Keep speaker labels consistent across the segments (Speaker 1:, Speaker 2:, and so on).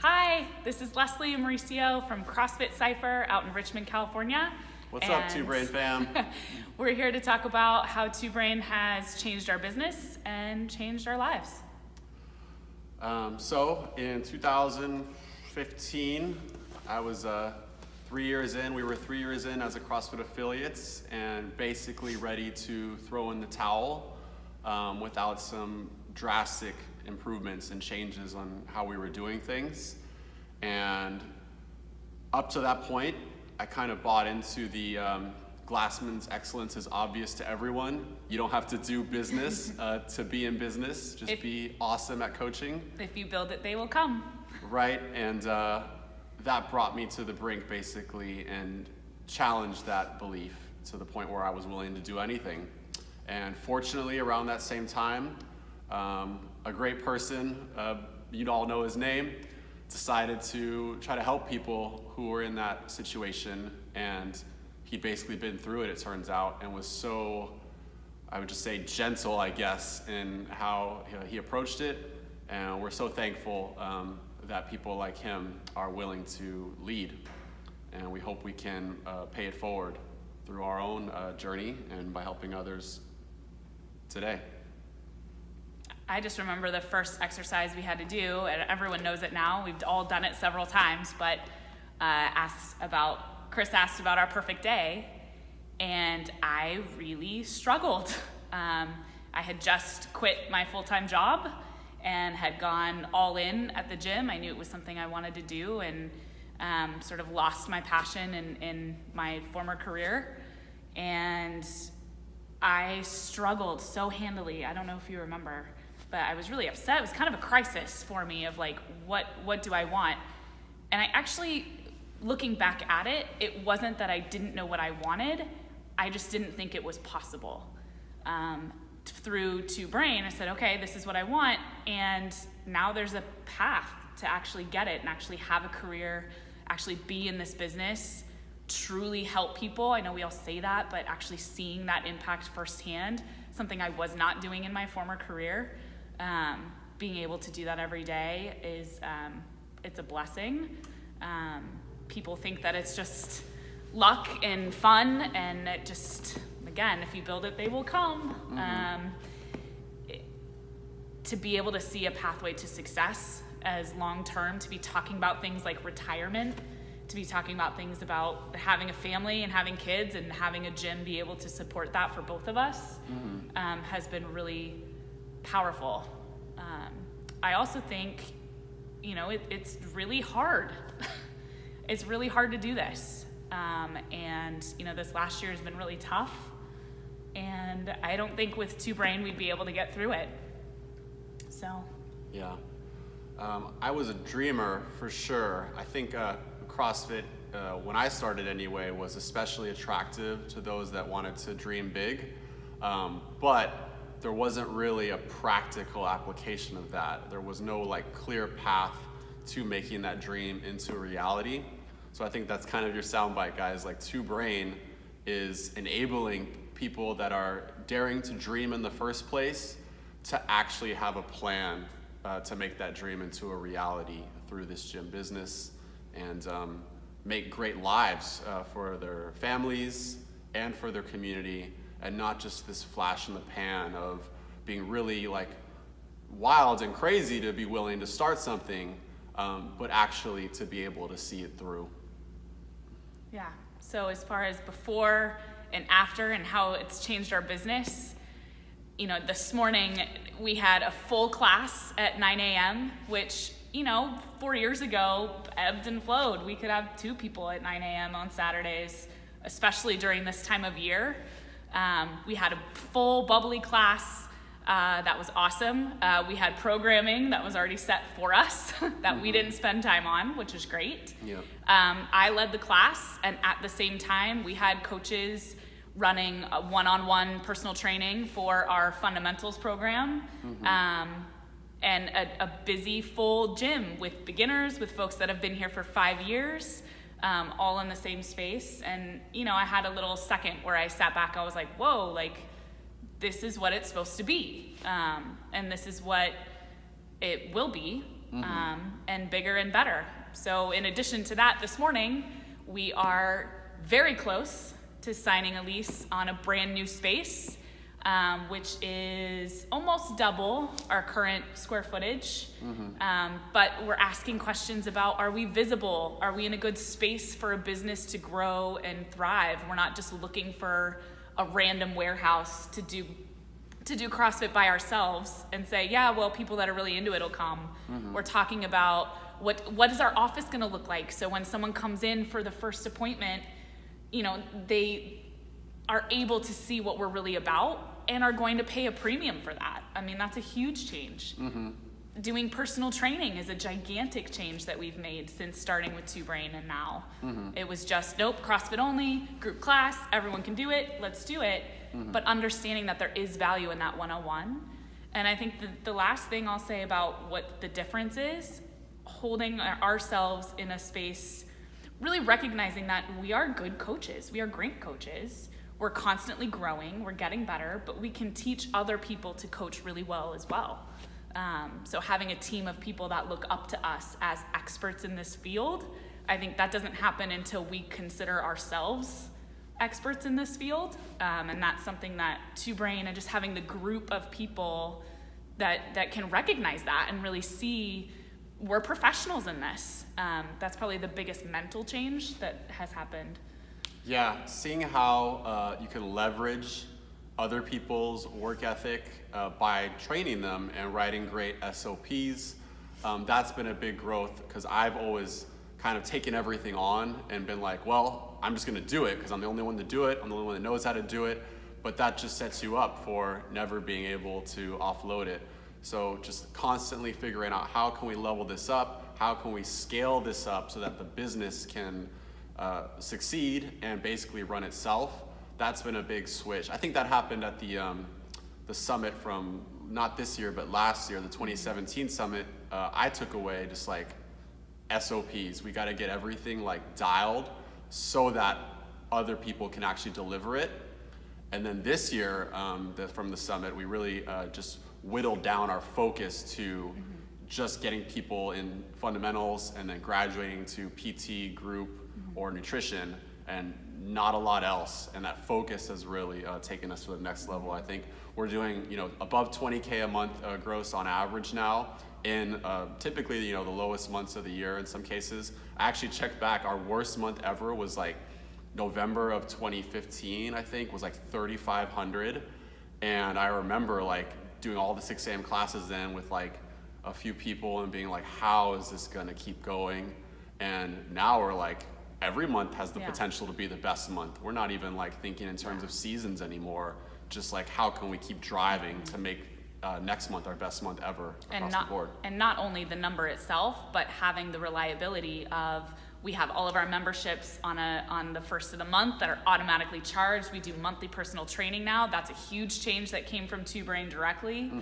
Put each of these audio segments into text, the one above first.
Speaker 1: Hi, this is Leslie and Mauricio from CrossFit Cypher out in Richmond, California.
Speaker 2: What's up, Two Brain fam?
Speaker 1: We're here to talk about how Two Brain has changed our business and changed our lives.
Speaker 2: So in 2015, I was 3 years in. We were 3 years in as a CrossFit affiliates and basically ready to throw in the towel without some drastic improvements and changes on how we were doing things. And up to that point, I kind of bought into the Glassman's excellence is obvious to everyone. You don't have to do business to be in business. Just be awesome at coaching.
Speaker 1: If you build it, they will come.
Speaker 2: Right, and that brought me to the brink basically and challenged that belief to the point where I was willing to do anything. And fortunately, around that same time, a great person, you'd all know his name, decided to try to help people who were in that situation, and he'd basically been through it, it turns out, and was so, I would just say, gentle, I guess, in how he approached it, and we're so thankful that people like him are willing to lead, and we hope we can pay it forward through our own journey and by helping others today.
Speaker 1: I just remember the first exercise we had to do, and everyone knows it now. We've all done it several times, but Chris asked about our perfect day, and I really struggled. I had just quit my full-time job and had gone all in at the gym. I knew it was something I wanted to do, and sort of lost my passion in my former career. And I struggled so handily. I don't know if you remember, but I was really upset. It was kind of a crisis for me of like, what do I want? And I actually, looking back at it, it wasn't that I didn't know what I wanted. I just didn't think it was possible. Through Two Brain, I said, okay, this is what I want. And now there's a path to actually get it and actually have a career, actually be in this business, truly help people. I know we all say that, but actually seeing that impact firsthand, something I was not doing in my former career, being able to do that every day is, it's a blessing. People think that it's just luck and fun, and it just, again, if you build it, they will come. To be able to see a pathway to success as long-term, to be talking about things like retirement, to be talking about things about having a family and having kids and having a gym be able to support that for both of us, has been really powerful. I also think, it's really hard. It's really hard to do this. And this last year has been really tough. And I don't think with Two Brain we'd be able to get through it. So. Yeah.
Speaker 2: I was a dreamer for sure. I think CrossFit, when I started anyway, was especially attractive to those that wanted to dream big. But there wasn't really a practical application of that. There was no clear path to making that dream into reality. So I think that's kind of your soundbite, guys. Two Brain is enabling people that are daring to dream in the first place to actually have a plan to make that dream into a reality through this gym business and make great lives for their families and for their community, and not just this flash in the pan of being really wild and crazy to be willing to start something, but actually to be able to see it through.
Speaker 1: Yeah, so as far as before and after and how it's changed our business, this morning we had a full class at 9 a.m., which, 4 years ago ebbed and flowed. We could have 2 people at 9 a.m. on Saturdays, especially during this time of year. We had a full bubbly class. That was awesome. We had programming that was already set for us that we didn't spend time on, which is great.
Speaker 2: Yep.
Speaker 1: I led the class, and at the same time, we had coaches running a one-on-one personal training for our fundamentals program, and a busy full gym with beginners, with folks that have been here for 5 years, all in the same space. And, I had a little second where I sat back, I was like, whoa, this is what it's supposed to be. And this is what it will be. and bigger and better. So in addition to that, this morning, we are very close to signing a lease on a brand new space, which is almost double our current square footage. But we're asking questions about, are we visible? Are we in a good space for a business to grow and thrive? We're not just looking for a random warehouse to do CrossFit by ourselves and say, yeah, well, people that are really into it will come. We're talking about what is our office going to look like? So when someone comes in for the first appointment, they are able to see what we're really about and are going to pay a premium for that. I mean, that's a huge change. Doing personal training is a gigantic change that we've made since starting with Two Brain and now. It was just, nope, CrossFit only, group class, everyone can do it, let's do it. But understanding that there is value in that one-on-one. And I think the last thing I'll say about what the difference is, holding ourselves in a space, really recognizing that we are good coaches, we are great coaches. We're constantly growing, we're getting better, but we can teach other people to coach really well as well. So having a team of people that look up to us as experts in this field, I think that doesn't happen until we consider ourselves experts in this field. And that's something that Two Brain and just having the group of people that can recognize that and really see we're professionals in this. That's probably the biggest mental change that has happened.
Speaker 2: Yeah, seeing how you can leverage other people's work ethic by training them and writing great SOPs, that's been a big growth because I've always kind of taken everything on and been like, well, I'm just gonna do it because I'm the only one to do it, I'm the only one that knows how to do it, but that just sets you up for never being able to offload it. So just constantly figuring out how can we level this up, how can we scale this up so that the business can succeed and basically run itself. That's been a big switch. I think that happened at the summit from not this year but last year, the 2017 summit. I took away just like SOPs. We got to get everything like dialed so that other people can actually deliver it. And then this year from the summit, we really just whittled down our focus to just getting people in fundamentals and then graduating to PT, group, or nutrition, and not a lot else. And that focus has really taken us to the next level. I think we're doing above 20K a month gross on average now in typically the lowest months of the year in some cases. I actually checked back, our worst month ever was like November of 2015, I think, was like 3,500. And I remember like doing all the 6 a.m. classes then with like a few people and being like, how is this gonna keep going? And now we're like, every month has the potential to be the best month. We're not even like thinking in terms of seasons anymore, just like how can we keep driving to make next month our best month ever across the board.
Speaker 1: And not only the number itself, but having the reliability of, we have all of our memberships on the first of the month that are automatically charged. We do monthly personal training now. That's a huge change that came from Two Brain directly.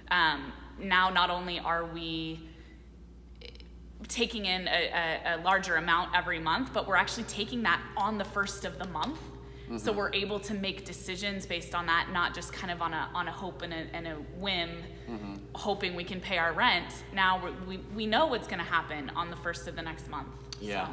Speaker 1: Now not only are we taking in a larger amount every month, but we're actually taking that on the first of the month. So we're able to make decisions based on that, not just kind of on a hope and a whim, hoping we can pay our rent. Now we know what's going to happen on the first of the next month.
Speaker 2: Yeah.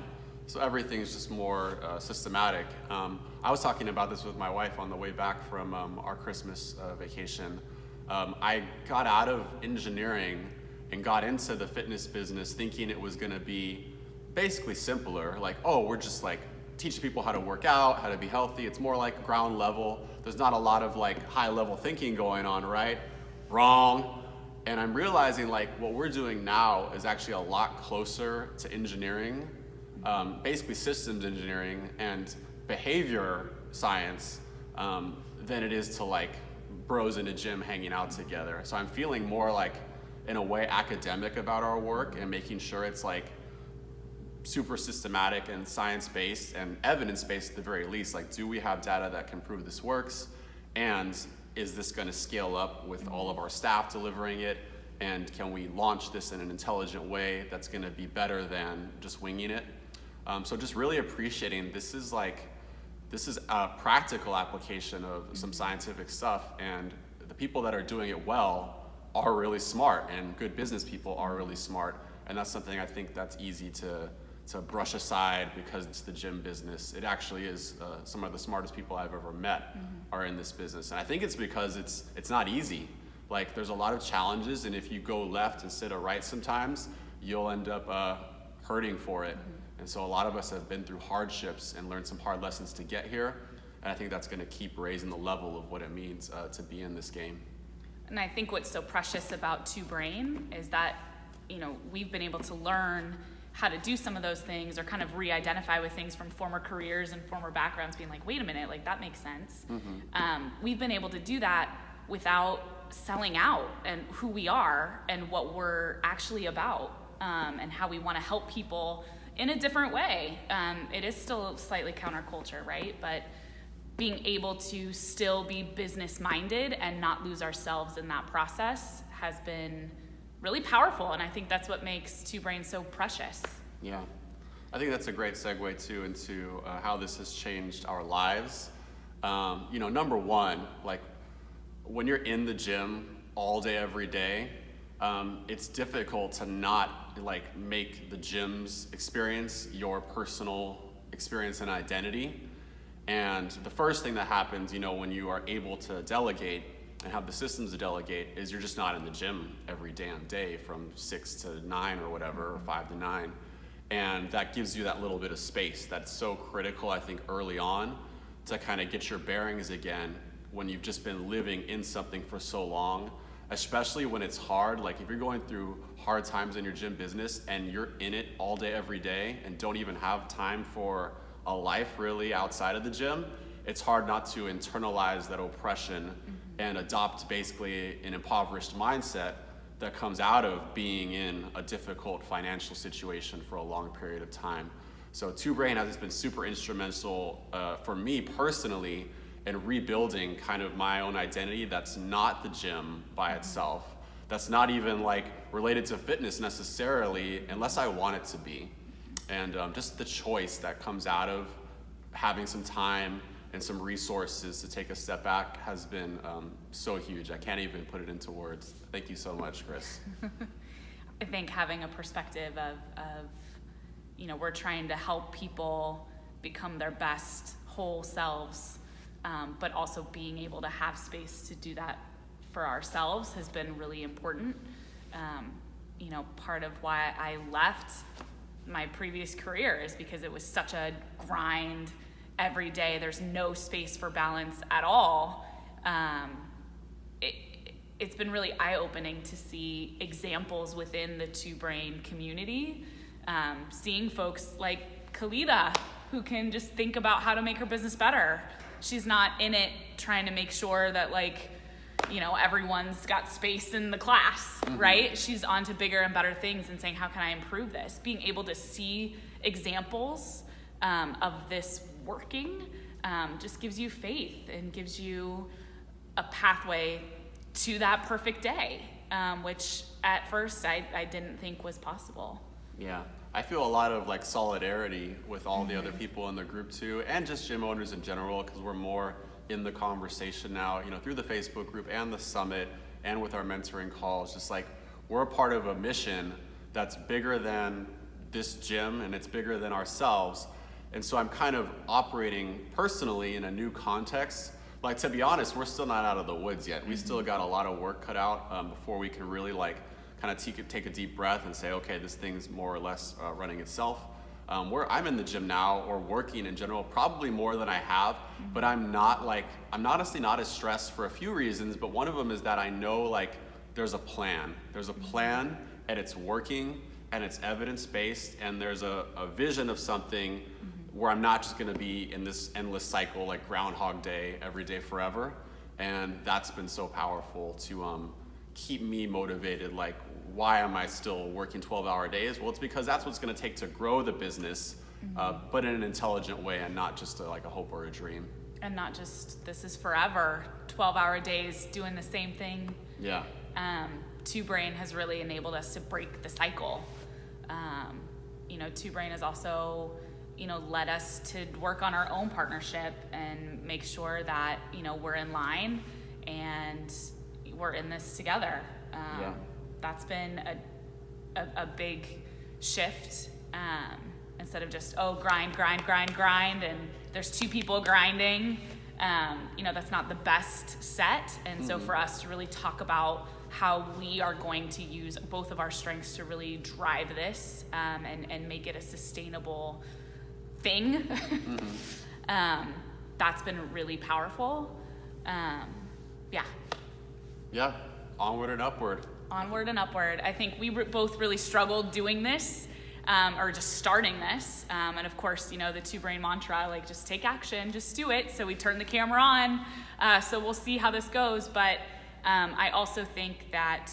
Speaker 2: So everything's just more systematic. I was talking about this with my wife on the way back from our Christmas vacation. I got out of engineering and got into the fitness business thinking it was going to be basically simpler. Like, oh, we're just like teaching people how to work out, how to be healthy. It's more like ground level. There's not a lot of like high level thinking going on, right? Wrong. And I'm realizing like what we're doing now is actually a lot closer to engineering, basically systems engineering and behavior science than it is to like bros in a gym hanging out together. So I'm feeling more like, in a way, academic about our work and making sure it's like super systematic and science-based and evidence-based at the very least. Like, do we have data that can prove this works? And is this going to scale up with all of our staff delivering it? And can we launch this in an intelligent way that's going to be better than just winging it? So just really appreciating this is a practical application of some scientific stuff, and the people that are doing it well are really smart, and good business people are really smart. And that's something I think that's easy to brush aside because it's the gym business. It actually is some of the smartest people I've ever met are in this business. And I think it's because it's not easy. Like there's a lot of challenges, and if you go left instead of right sometimes, you'll end up hurting for it. And so a lot of us have been through hardships and learned some hard lessons to get here. And I think that's gonna keep raising the level of what it means to be in this game.
Speaker 1: And I think what's so precious about Two Brain is that, we've been able to learn how to do some of those things, or kind of re-identify with things from former careers and former backgrounds, being like, wait a minute, like that makes sense. We've been able to do that without selling out and who we are and what we're actually about, and how we want to help people in a different way. It is still slightly counterculture, right? But being able to still be business minded and not lose ourselves in that process has been really powerful, and I think that's what makes Two Brain so precious.
Speaker 2: Yeah, I think that's a great segue too into how this has changed our lives. Number one, like when you're in the gym all day, every day, it's difficult to not like make the gym's experience your personal experience and identity. And the first thing that happens, when you are able to delegate and have the systems to delegate is you're just not in the gym every damn day from 6 to 9 or whatever, or 5 to 9. And that gives you that little bit of space that's so critical, I think, early on to kind of get your bearings again when you've just been living in something for so long, especially when it's hard. Like if you're going through hard times in your gym business and you're in it all day, every day, and don't even have time for a life really outside of the gym, it's hard not to internalize that oppression and adopt basically an impoverished mindset that comes out of being in a difficult financial situation for a long period of time. So Two Brain has been super instrumental for me personally in rebuilding kind of my own identity that's not the gym by itself. That's not even like related to fitness necessarily, unless I want it to be. And just the choice that comes out of having some time and some resources to take a step back has been so huge. I can't even put it into words. Thank you so much, Chris.
Speaker 1: I think having a perspective of we're trying to help people become their best whole selves, but also being able to have space to do that for ourselves has been really important. Part of why I left my previous career is because it was such a grind every day. There's no space for balance at all. It's been really eye-opening to see examples within the Two Brain community, seeing folks like Khalida, who can just think about how to make her business better. She's not in it trying to make sure that everyone's got space in the class, right? She's on to bigger and better things and saying, how can I improve this? Being able to see examples of this working just gives you faith and gives you a pathway to that perfect day, which at first I didn't think was possible.
Speaker 2: Yeah, I feel a lot of like solidarity with all the other people in the group too, and just gym owners in general, because we're more in the conversation now, through the Facebook group and the summit and with our mentoring calls. Just like we're a part of a mission that's bigger than this gym and it's bigger than ourselves. And so I'm kind of operating personally in a new context. Like, to be honest, we're still not out of the woods yet. We still got a lot of work cut out before we can really kind of take a deep breath and say, okay, this thing's more or less running itself. I'm in the gym now, or working in general, probably more than I have, but I'm honestly not as stressed for a few reasons, but one of them is that I know there's a plan. There's a plan, and it's working, and it's evidence-based, and there's a vision of something where I'm not just gonna be in this endless cycle like Groundhog Day, every day forever. And that's been so powerful to keep me motivated. Like, why am I still working 12-hour days? Well, it's because that's what's gonna take to grow the business, but in an intelligent way and not just a hope or a dream.
Speaker 1: And not just, this is forever, 12-hour days doing the same thing.
Speaker 2: Yeah.
Speaker 1: Two Brain has really enabled us to break the cycle. Two Brain has also led us to work on our own partnership and make sure that we're in line and we're in this together. That's been a big shift. Instead of just, grind, and there's 2 people grinding, that's not the best set. And so for us to really talk about how we are going to use both of our strengths to really drive this and make it a sustainable thing, that's been really powerful.
Speaker 2: Yeah, onward and upward.
Speaker 1: Onward and upward. I think we both really struggled doing this. Or just starting this. And of course, the 2 Brain mantra, like just take action, just do it. So we turned the camera on. So we'll see how this goes. But I also think that,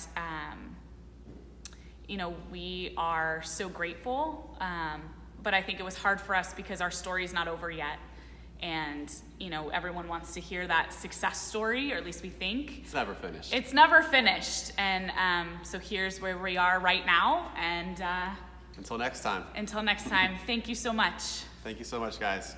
Speaker 1: we are so grateful. But I think it was hard for us because our story is not over yet. And, everyone wants to hear that success story, or at least we think.
Speaker 2: It's never finished.
Speaker 1: It's never finished. And so here's where we are right now. And,
Speaker 2: until next time.
Speaker 1: Thank you so much.
Speaker 2: Thank you so much, guys.